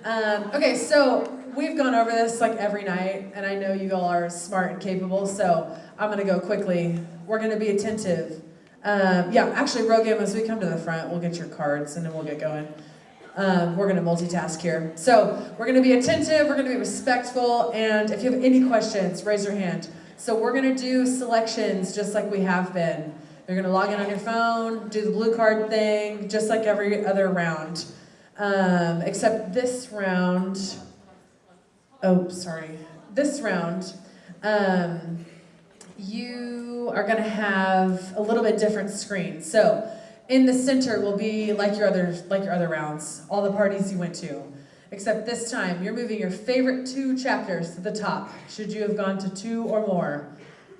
Okay, so we've gone over this like every night, and I know you all are smart and capable, so I'm gonna go quickly. We're gonna be attentive. Actually, Rogam, as we come to the front, we'll get your cards and then we'll get going. We're gonna multitask here. So we're gonna be attentive, we're gonna be respectful, and if you have any questions, raise your hand. So we're gonna do selections just like we have been. You're gonna log in on your phone, do the blue card thing, just like every other round. Except this round, this round, you are gonna have a little bit different screen. So in the center will be like your other rounds, all the parties you went to. Except this time, you're moving your favorite 2 chapters to the top, should you have gone to 2 or more.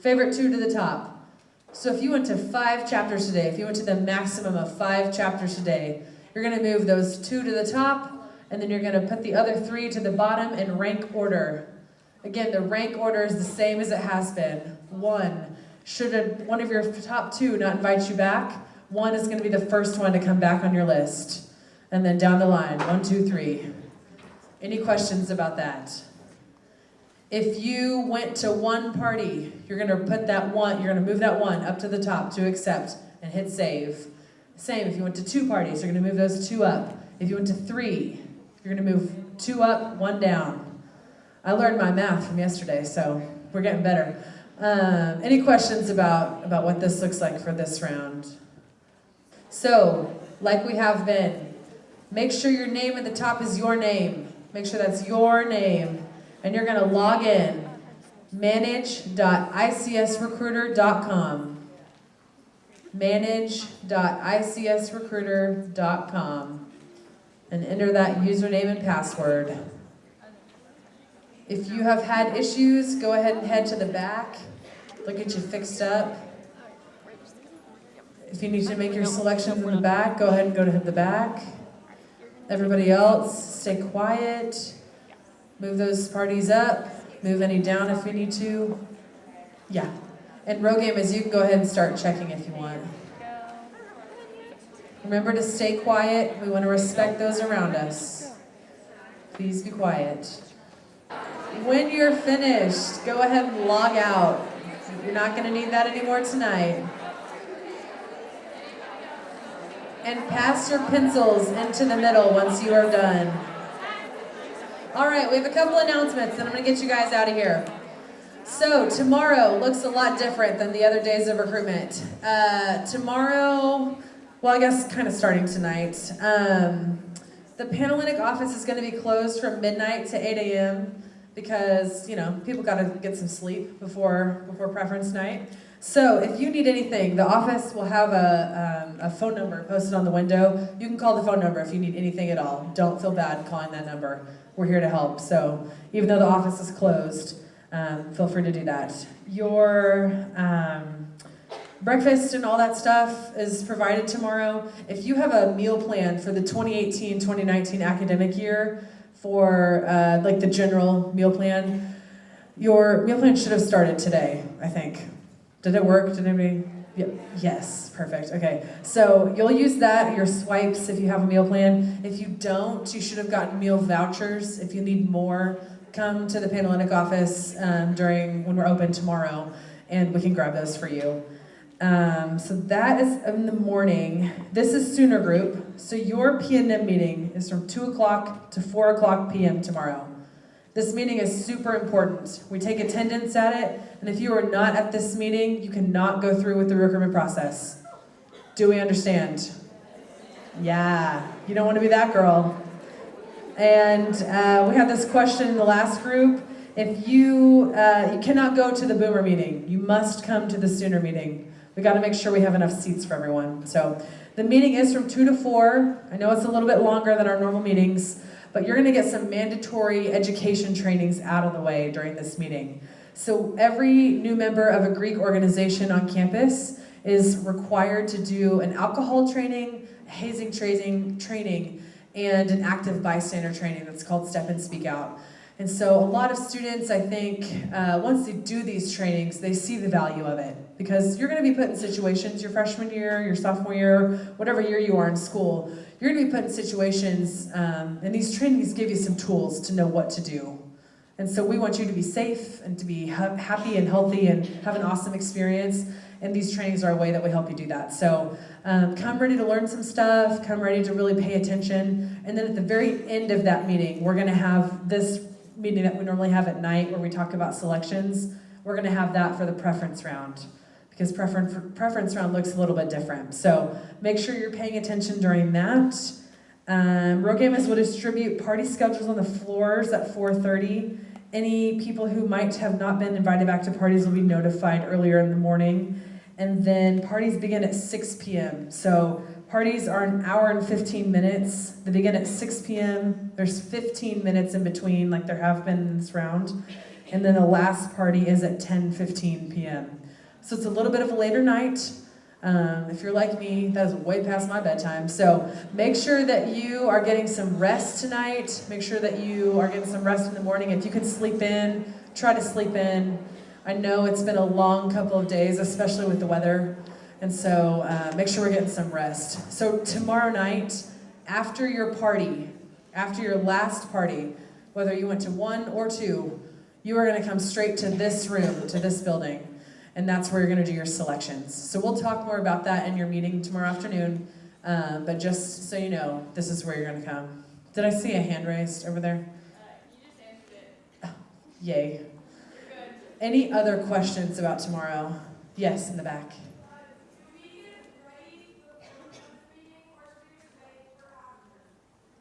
Favorite 2 to the top. So if you went to 5 chapters today, if you went to the maximum of 5 chapters today, you're gonna move those 2 to the top, and then you're gonna put the other 3 to the bottom in rank order. Again, the rank order is the same as it has been. 1, should one of your top 2 not invite you back, 1 is gonna be the first one to come back on your list. And then down the line, 1, 2, 3. Any questions about that? If you went to 1 party, you're gonna put that 1, you're gonna move that 1 up to the top to accept and hit save. Same, if you went to 2 parties, you're gonna move those 2 up. If you went to 3, you're gonna move 2 up, 1 down. I learned my math from yesterday, so we're getting better. Any questions about what this looks like for this round? So, like we have been, make sure your name at the top is your name. Make sure that's your name. And you're gonna log in, manage.icsrecruiter.com. manage.icsrecruiter.com. And enter that username and password. If you have had issues, go ahead and head to the back. They'll get you fixed up. If you need to make your selections in the back, go ahead and go to the back. Everybody else, stay quiet. Move those parties up. Move any down if you need to. Yeah. And row game is you can go ahead and start checking if you want. Remember to stay quiet. We want to respect those around us. Please be quiet. When you're finished, go ahead and log out. You're not going to need that anymore tonight. And pass your pencils into the middle once you are done. All right, we have a couple announcements, and I'm going to get you guys out of here. So tomorrow looks a lot different than the other days of recruitment. Tomorrow, well, I guess kind of starting tonight, the Panhellenic office is going to be closed from midnight to 8 a.m. because, you know, people got to get some sleep before preference night. So if you need anything, the office will have a phone number posted on the window. You can call the phone number if you need anything at all. Don't feel bad calling that number. We're here to help. So even though the office is closed, feel free to do that. Your breakfast and all that stuff is provided tomorrow. If you have a meal plan for the 2018-2019 academic year for like the general meal plan, your meal plan should have started today, I think. Did it work? Did anybody? Yep. Yes, perfect. Okay, so you'll use that, your swipes, if you have a meal plan. If you don't, you should have gotten meal vouchers. If you need more, come to the Panhellenic office when we're open tomorrow, and we can grab those for you. So that is in the morning. This is Sooner Group. So your P&M meeting is from 2 o'clock to 4 o'clock p.m. tomorrow. This meeting is super important. We take attendance at it, and if you are not at this meeting, you cannot go through with the recruitment process. Do we understand? Yeah, you don't want to be that girl. And we had this question in the last group. If you cannot go to the Boomer meeting, you must come to the Sooner meeting. We got to make sure we have enough seats for everyone. So the meeting is from 2 to 4. I know it's a little bit longer than our normal meetings, but you're going to get some mandatory education trainings out of the way during this meeting. So every new member of a Greek organization on campus is required to do an alcohol training, a hazing training, and an active bystander training that's called Step and Speak Out. And so a lot of students, I think, once they do these trainings, they see the value of it. Because you're going to be put in situations your freshman year, your sophomore year, whatever year you are in school, you're gonna be put in situations, and these trainings give you some tools to know what to do. And so we want you to be safe and to be happy and healthy and have an awesome experience. And these trainings are a way that we help you do that. So come ready to learn some stuff, come ready to really pay attention. And then at the very end of that meeting, we're gonna have this meeting that we normally have at night where we talk about selections. We're gonna have that for the preference round, because preference round looks a little bit different. So make sure you're paying attention during that. Rogamus will distribute party schedules on the floors at 4:30. Any people who might have not been invited back to parties will be notified earlier in the morning. And then parties begin at 6 p.m. So parties are an hour and 15 minutes. They begin at 6 p.m. There's 15 minutes in between, like there have been in this round. And then the last party is at 10:15 p.m. So it's a little bit of a later night. If you're like me, that is way past my bedtime. So make sure that you are getting some rest tonight. Make sure that you are getting some rest in the morning. If you can sleep in, try to sleep in. I know it's been a long couple of days, especially with the weather. And so make sure we're getting some rest. So tomorrow night, after your party, after your last party, whether you went to 1 or 2, you are going to come straight to this room, to this building. And that's where you're going to do your selections. So we'll talk more about that in your meeting tomorrow afternoon. But just so you know, this is where you're going to come. Did I see a hand raised over there? You just answered it. Oh, yay. You're good. Any other questions about tomorrow? Yes, in the back.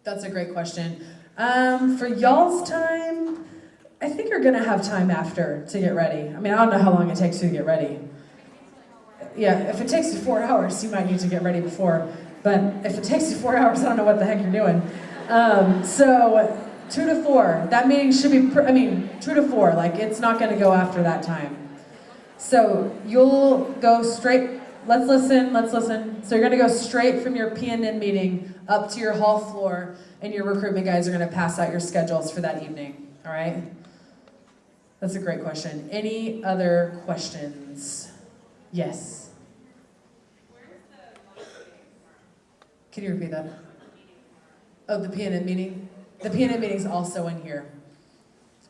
That's a great question. For y'all's time, I think you're gonna have time after to get ready. I mean, I don't know how long it takes you to get ready. Yeah, if it takes you 4 hours, you might need to get ready before. But if it takes you 4 hours, I don't know what the heck you're doing. So 2 to 4, that meeting should be, 2 to 4, like it's not gonna go after that time. So you'll go straight, let's listen. So you're gonna go straight from your PNN meeting up to your hall floor, and your recruitment guys are gonna pass out your schedules for that evening, all right? That's a great question. Any other questions? Yes. Where's the Can you repeat that? Oh, the PNN meeting? The PNN meeting's also in here.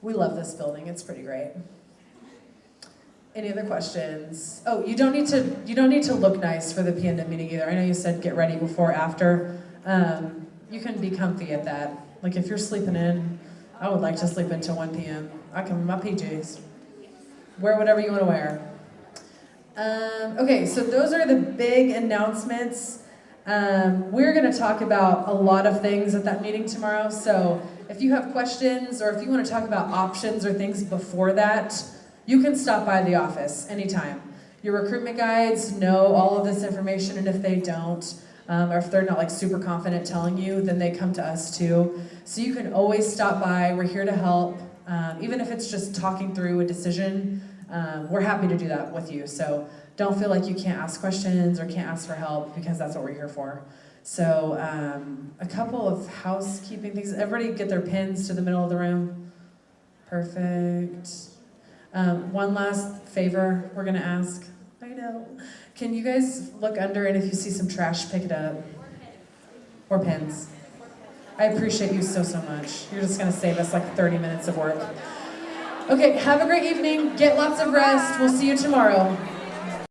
We love this building. It's pretty great. Any other questions? Oh, you don't need to look nice for the PNN meeting either. I know you said get ready before, after. You can be comfy at that. Like if you're sleeping in, I would like to sleep until 1 p.m. I come in my PJs. Wear whatever you want to wear. Okay, so those are the big announcements. We're going to talk about a lot of things at that meeting tomorrow. So if you have questions or if you want to talk about options or things before that, you can stop by the office anytime. Your recruitment guides know all of this information, and if they don't, or if they're not like super confident telling you, then they come to us too. So you can always stop by. We're here to help. Even if it's just talking through a decision, we're happy to do that with you. So don't feel like you can't ask questions or can't ask for help, because that's what we're here for. So a couple of housekeeping things. Everybody get their pins to the middle of the room. Perfect. One last favor we're gonna ask. I know. Can you guys look under, and if you see some trash, pick it up? Or pens. I appreciate you so much. You're just gonna save us like 30 minutes of work. Okay, have a great evening. Get lots of rest. We'll see you tomorrow.